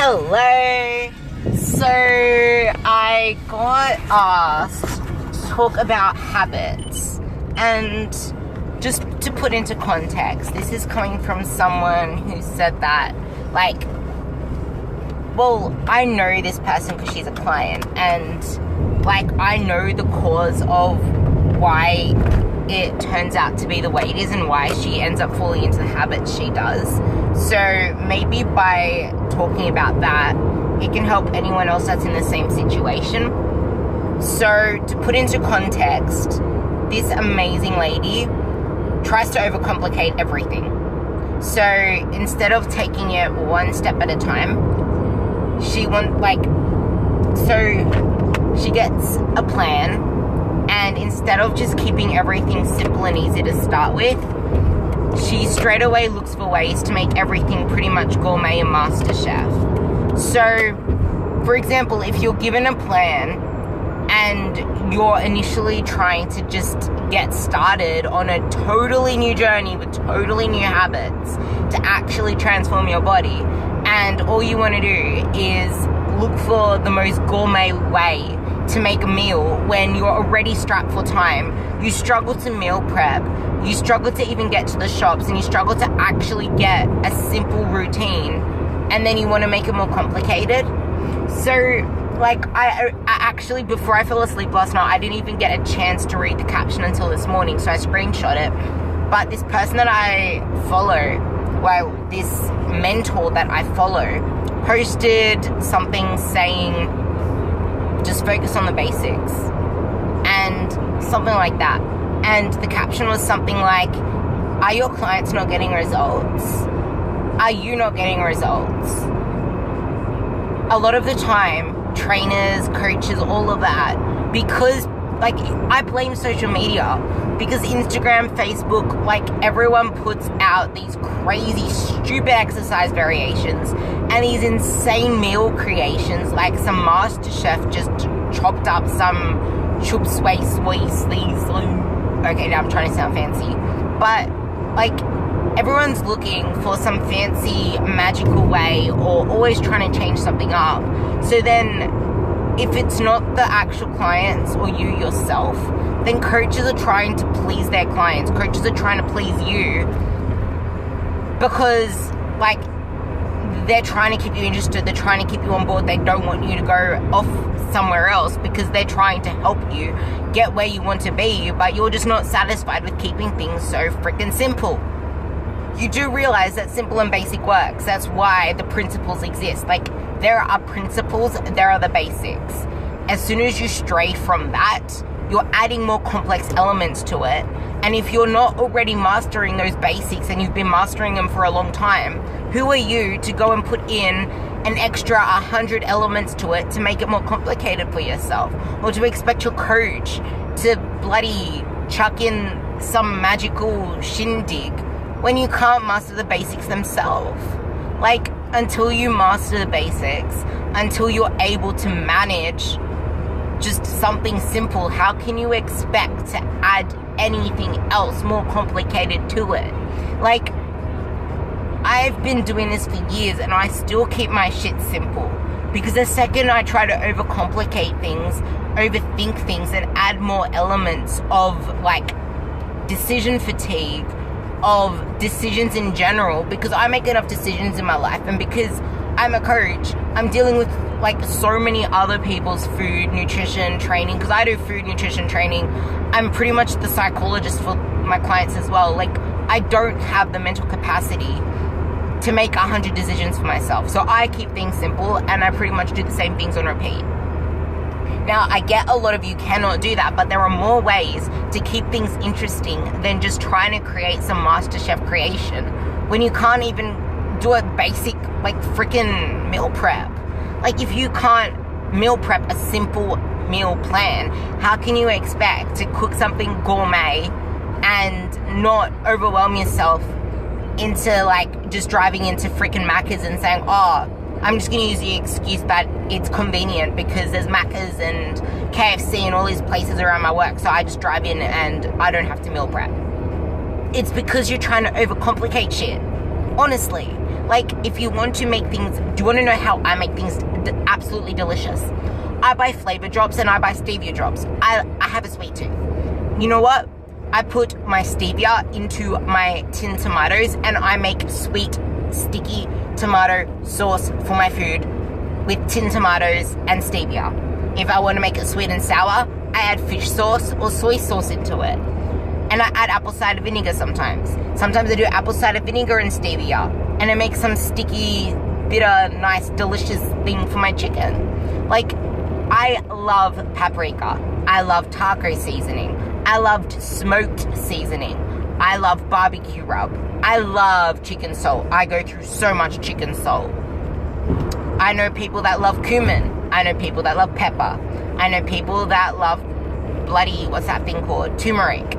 Hello. So I got asked to talk about habits, and just to put into context, this is coming from someone who said that, like, well, I know this person because she's a client, and like I know the cause of why it turns out to be the way it is and why she ends up falling into the habits she does. So maybe by talking about that, it can help anyone else that's in the same situation. So to put into context, this amazing lady tries to overcomplicate everything. So instead of taking it one step at a time, she gets a plan, and instead of just keeping everything simple and easy to start with, she straight away looks for ways to make everything pretty much gourmet and master chef. So, for example, if you're given a plan and you're initially trying to just get started on a totally new journey with totally new habits to actually transform your body, and all you want to do is look for the most gourmet way to make a meal when you're already strapped for time, you struggle to meal prep, you struggle to even get to the shops, and you struggle to actually get a simple routine, and then you want to make it more complicated. So, like, I actually, before I fell asleep last night, I didn't even get a chance to read the caption until this morning, so I screenshot it. But this person that I follow, well, this mentor that I follow, posted something saying, just focus on the basics, and something like that. And the caption was something like, are your clients not getting results? Are you not getting results? A lot of the time, trainers, coaches, all of that, because, like, I blame social media, because Instagram, Facebook, like, everyone puts out these crazy, stupid exercise variations and these insane meal creations, like some master chef just chopped up some chup sway these. Okay, now I'm trying to sound fancy, but like everyone's looking for some fancy magical way or always trying to change something up. So then if it's not the actual clients or you yourself, then coaches are trying to please their clients. Coaches are trying to please you because, like, they're trying to keep you interested. They're trying to keep you on board. They don't want you to go off somewhere else because they're trying to help you get where you want to be, but you're just not satisfied with keeping things so freaking simple. You do realize that simple and basic works. That's why the principles exist. Like, there are principles, there are the basics. As soon as you stray from that, you're adding more complex elements to it. And if you're not already mastering those basics and you've been mastering them for a long time, who are you to go and put in an extra 100 elements to it to make it more complicated for yourself? Or to expect your coach to bloody chuck in some magical shindig when you can't master the basics themselves? Like, until you master the basics, until you're able to manage just something simple, how can you expect to add anything else more complicated to it? Like, I've been doing this for years and I still keep my shit simple, because the second I try to overcomplicate things, overthink things, and add more elements of, like, decision fatigue, of decisions in general, because I make enough decisions in my life, and because I'm a coach, I'm dealing with, like, so many other people's food, nutrition, training, because I do food, nutrition, training. I'm pretty much the psychologist for my clients as well. Like, I don't have the mental capacity to make 100 decisions for myself. So I keep things simple, and I pretty much do the same things on repeat. Now, I get a lot of you cannot do that, but there are more ways to keep things interesting than just trying to create some MasterChef creation when you can't even do a basic, like, freaking meal prep. Like, if you can't meal prep a simple meal plan, how can you expect to cook something gourmet and not overwhelm yourself into, like, just driving into freaking Macca's and saying, oh, I'm just going to use the excuse that it's convenient because there's Macca's and KFC and all these places around my work, so I just drive in and I don't have to meal prep. It's because you're trying to overcomplicate shit. Honestly. Like, if you want to make things, do you want to know how I make things absolutely delicious? I buy flavor drops and I buy stevia drops. I have a sweet tooth. You know what? I put my stevia into my tin tomatoes and I make sweet, sticky tomato sauce for my food with tin tomatoes and stevia. If I want to make it sweet and sour, I add fish sauce or soy sauce into it. And I add apple cider vinegar sometimes. Sometimes I do apple cider vinegar and stevia. And it makes some sticky, bitter, nice, delicious thing for my chicken. Like, I love paprika. I love taco seasoning. I loved smoked seasoning. I love barbecue rub. I love chicken salt. I go through so much chicken salt. I know people that love cumin. I know people that love pepper. I know people that love bloody, what's that thing called? Turmeric.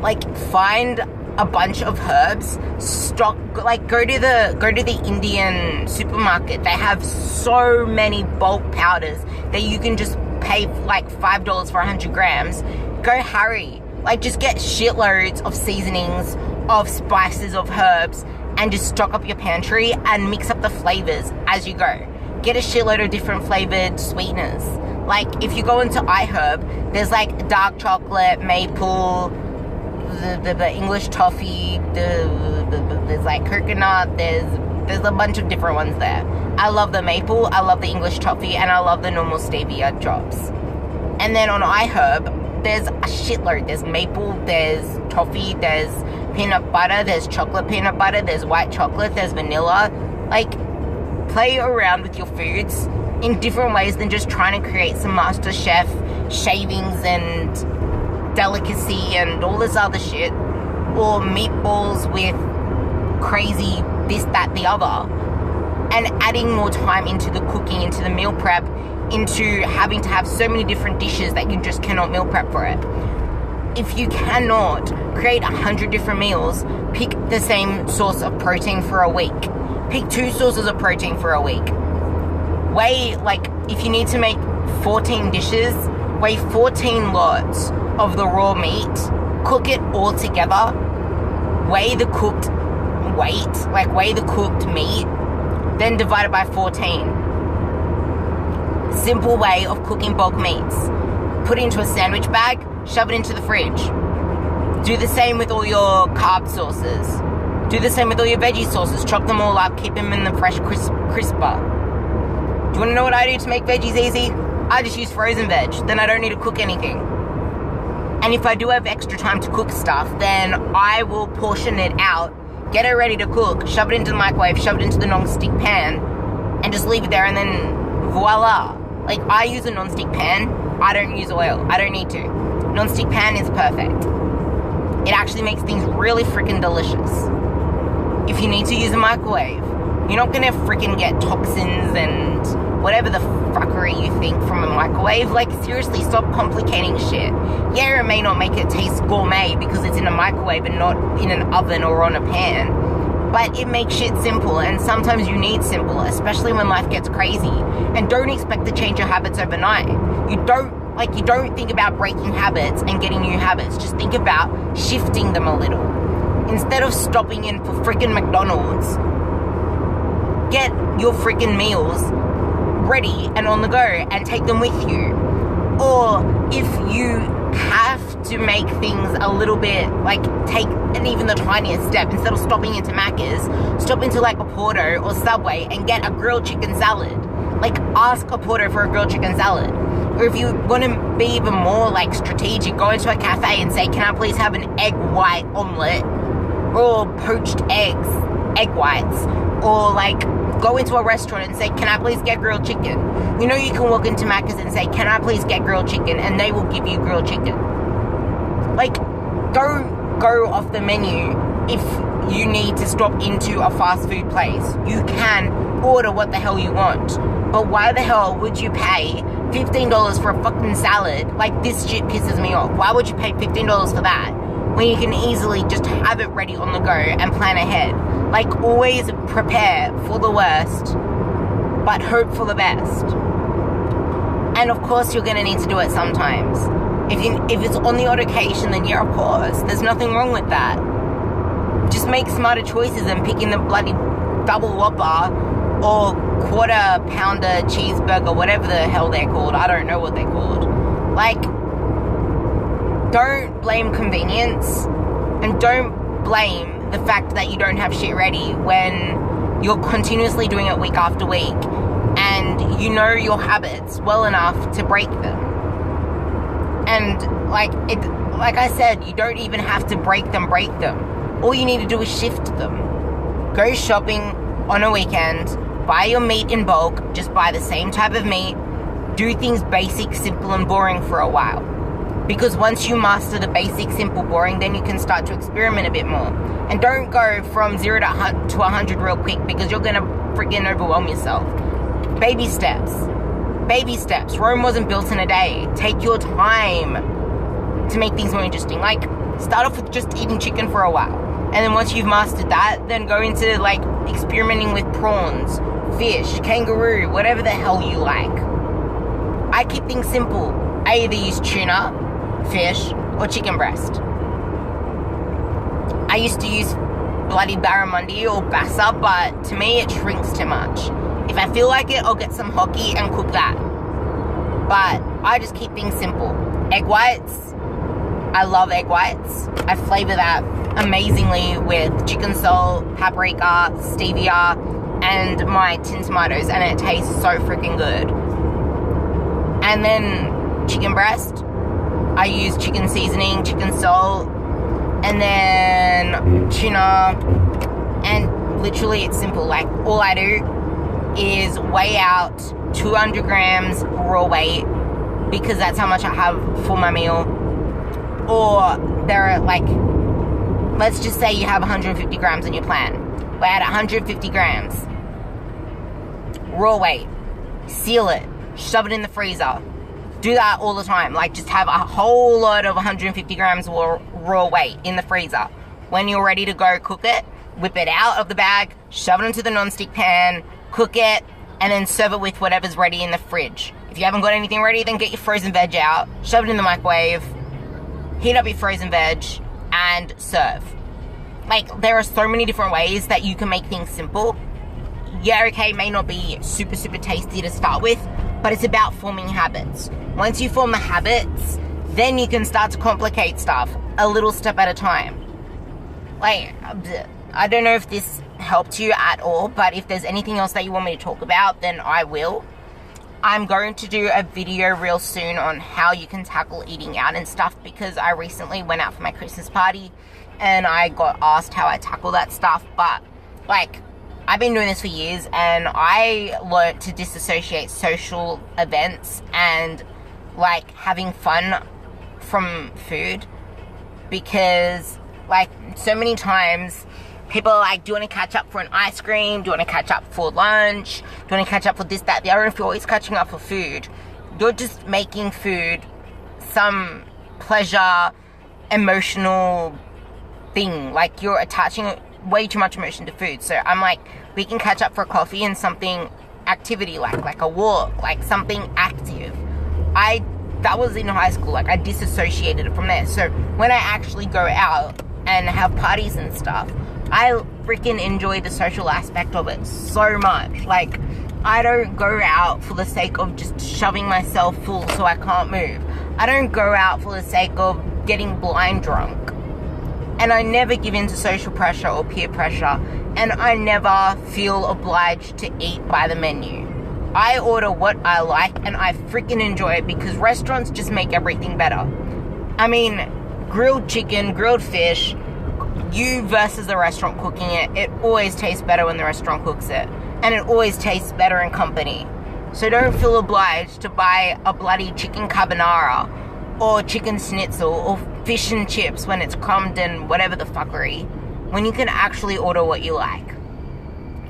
Like, find a bunch of herbs, stock, like, go to the Indian supermarket. They have so many bulk powders that you can just pay like $5 for 100 grams. Go hurry. Like, just get shitloads of seasonings, of spices, of herbs, and just stock up your pantry and mix up the flavors as you go. Get a shitload of different flavored sweeteners. Like, if you go into iHerb, there's like dark chocolate, maple, the English toffee, there's like coconut, there's a bunch of different ones there. I love the maple, I love the English toffee, and I love the normal stevia drops. And then on iHerb, there's a shitload. There's maple, there's toffee, there's peanut butter, there's chocolate peanut butter, there's white chocolate, there's vanilla. Like, play around with your foods in different ways than just trying to create some MasterChef shavings and delicacy and all this other shit, or meatballs with crazy this, that, the other, and adding more time into the cooking, into the meal prep, into having to have so many different dishes that you just cannot meal prep for it. If you cannot create 100 different meals, pick the same source of protein for a week. Pick 2 sources of protein for a week. Weigh, like, if you need to make 14 dishes, weigh 14 lots of the raw meat, cook it all together, weigh the cooked weight, like weigh the cooked meat, then divide it by 14. Simple way of cooking bulk meats. Put it into a sandwich bag, shove it into the fridge. Do the same with all your carb sauces. Do the same with all your veggie sauces. Chop them all up, keep them in the fresh crisper. Do you want to know what I do to make veggies easy? I just use frozen veg, then I don't need to cook anything. And if I do have extra time to cook stuff, then I will portion it out, get it ready to cook, shove it into the microwave, shove it into the non-stick pan, and just leave it there, and then voila. Like, I use a non-stick pan. I don't use oil. I don't need to. Non-stick pan is perfect. It actually makes things really freaking delicious. If you need to use a microwave, you're not gonna freaking get toxins and whatever the fuckery you think from a microwave. Like, seriously, stop complicating shit. Yeah, it may not make it taste gourmet because it's in a microwave and not in an oven or on a pan, but it makes shit simple, and sometimes you need simple, especially when life gets crazy. And don't expect to change your habits overnight. You don't think about breaking habits and getting new habits. Just think about shifting them a little. Instead of stopping in for freaking McDonald's, get your freaking meals ready and on the go and take them with you. Or if you have to make things a little bit, like, take an even the tiniest step, instead of stopping into Macca's, stop into like a Porto or Subway and get a grilled chicken salad. Like, ask a Porto for a grilled chicken salad. Or if you want to be even more like strategic, go into a cafe and say, can I please have an egg white omelette or poached eggs, egg whites, or like go into a restaurant and say, can I please get grilled chicken? You know, you can walk into Macca's and say, can I please get grilled chicken? And they will give you grilled chicken. Like, don't go off the menu if you need to stop into a fast food place. You can order what the hell you want. But why the hell would you pay $15 for a fucking salad? Like, this shit pisses me off. Why would you pay $15 for that when you can easily just have it ready on the go and plan ahead? Like, always prepare for the worst, but hope for the best. And of course, you're going to need to do it sometimes. If it's on the odd occasion, then yeah, of course. There's nothing wrong with that. just make smarter choices than picking the bloody double whopper or quarter pounder cheeseburger, whatever the hell they're called. I don't know what they're called. Like, don't blame convenience, and don't blame the fact that you don't have shit ready when you're continuously doing it week after week, and you know your habits well enough to break them. And like I said, you don't even have to break them. All you need to do is shift them. Go shopping on a weekend, buy your meat in bulk, just buy the same type of meat, do things basic, simple, and boring for a while. Because once you master the basic, simple, boring, then you can start to experiment a bit more. And don't go from 0 to 100 real quick, because you're going to freaking overwhelm yourself. Baby steps. Baby steps. Rome wasn't built in a day. Take your time to make things more interesting. Like, start off with just eating chicken for a while. And then once you've mastered that, then go into, like, experimenting with prawns, fish, kangaroo, whatever the hell you like. I keep things simple. I either use tuna, fish, or chicken breast. I used to use bloody barramundi or bassa, but to me it shrinks too much. If I feel like it, I'll get some hoki and cook that. But I just keep things simple. Egg whites. I love egg whites. I flavor that amazingly with chicken salt, paprika, stevia, and my tin tomatoes, and it tastes so freaking good. And then chicken breast, I use chicken seasoning, chicken salt, and then tuna, and literally it's simple. Like, all I do is weigh out 200 grams raw weight, because that's how much I have for my meal. Or there are, like, let's just say you have 150 grams in your plan. Weigh out 150 grams raw weight, seal it, shove it in the freezer. Do that all the time. Like, just have a whole load of 150 grams raw weight in the freezer. When you're ready to go cook it, whip it out of the bag, shove it into the non-stick pan, cook it, and then serve it with whatever's ready in the fridge. If you haven't got anything ready, then get your frozen veg out, shove it in the microwave, heat up your frozen veg, and serve. Like, there are so many different ways that you can make things simple. Yeah, okay, it may not be super, super tasty to start with, but it's about forming habits. Once you form the habits, then you can start to complicate stuff a little step at a time. Like, I don't know if this helped you at all, but if there's anything else that you want me to talk about, then I will. I'm going to do a video real soon on how you can tackle eating out and stuff, because I recently went out for my Christmas party and I got asked how I tackle that stuff. But, like, I've been doing this for years, and I learned to disassociate social events and, like, having fun from food, because, like, so many times people are like, do you want to catch up for an ice cream? Do you want to catch up for lunch? Do you want to catch up for this, that, the other? If you're always catching up for food, you're just making food some pleasure, emotional thing. Like, you're attaching way too much emotion to food. So I'm like, we can catch up for coffee and something activity like a walk, like something active. That was in high school. Like, I disassociated it from there. So when I actually go out and have parties and stuff, I freaking enjoy the social aspect of it so much. Like, I don't go out for the sake of just shoving myself full so I can't move. I don't go out for the sake of getting blind drunk. And I never give in to social pressure or peer pressure. And I never feel obliged to eat by the menu. I order what I like, and I freaking enjoy it, because restaurants just make everything better. I mean, grilled chicken, grilled fish, you versus the restaurant cooking it, it always tastes better when the restaurant cooks it. And it always tastes better in company. So don't feel obliged to buy a bloody chicken carbonara or chicken schnitzel or fish and chips when it's crumbed and whatever the fuckery, when you can actually order what you like.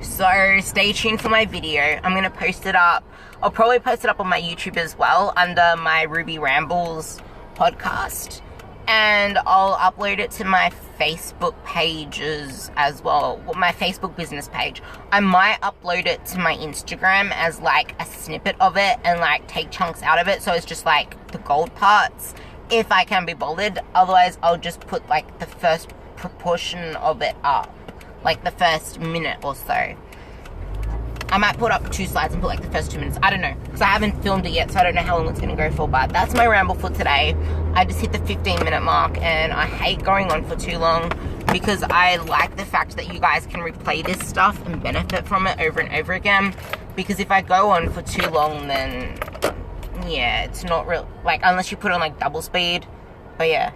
So stay tuned for my video. I'm going to post it up. I'll probably post it up on my YouTube as well, under my Ruby Rambles podcast. And I'll upload it to my Facebook pages as well, my Facebook business page. I might upload it to my Instagram as like a snippet of it and like take chunks out of it, so it's just like the gold parts, if I can be bothered. Otherwise, I'll just put like the first proportion of it up, like the first minute or so. I might put up 2 slides and put like the first 2 minutes. I don't know, because I haven't filmed it yet, so I don't know how long it's going to go for. But that's my ramble for today. I just hit the 15-minute mark, and I hate going on for too long because I like the fact that you guys can replay this stuff and benefit from it over and over again. Because if I go on for too long, then yeah, it's not real, like, unless you put on like double speed. But yeah.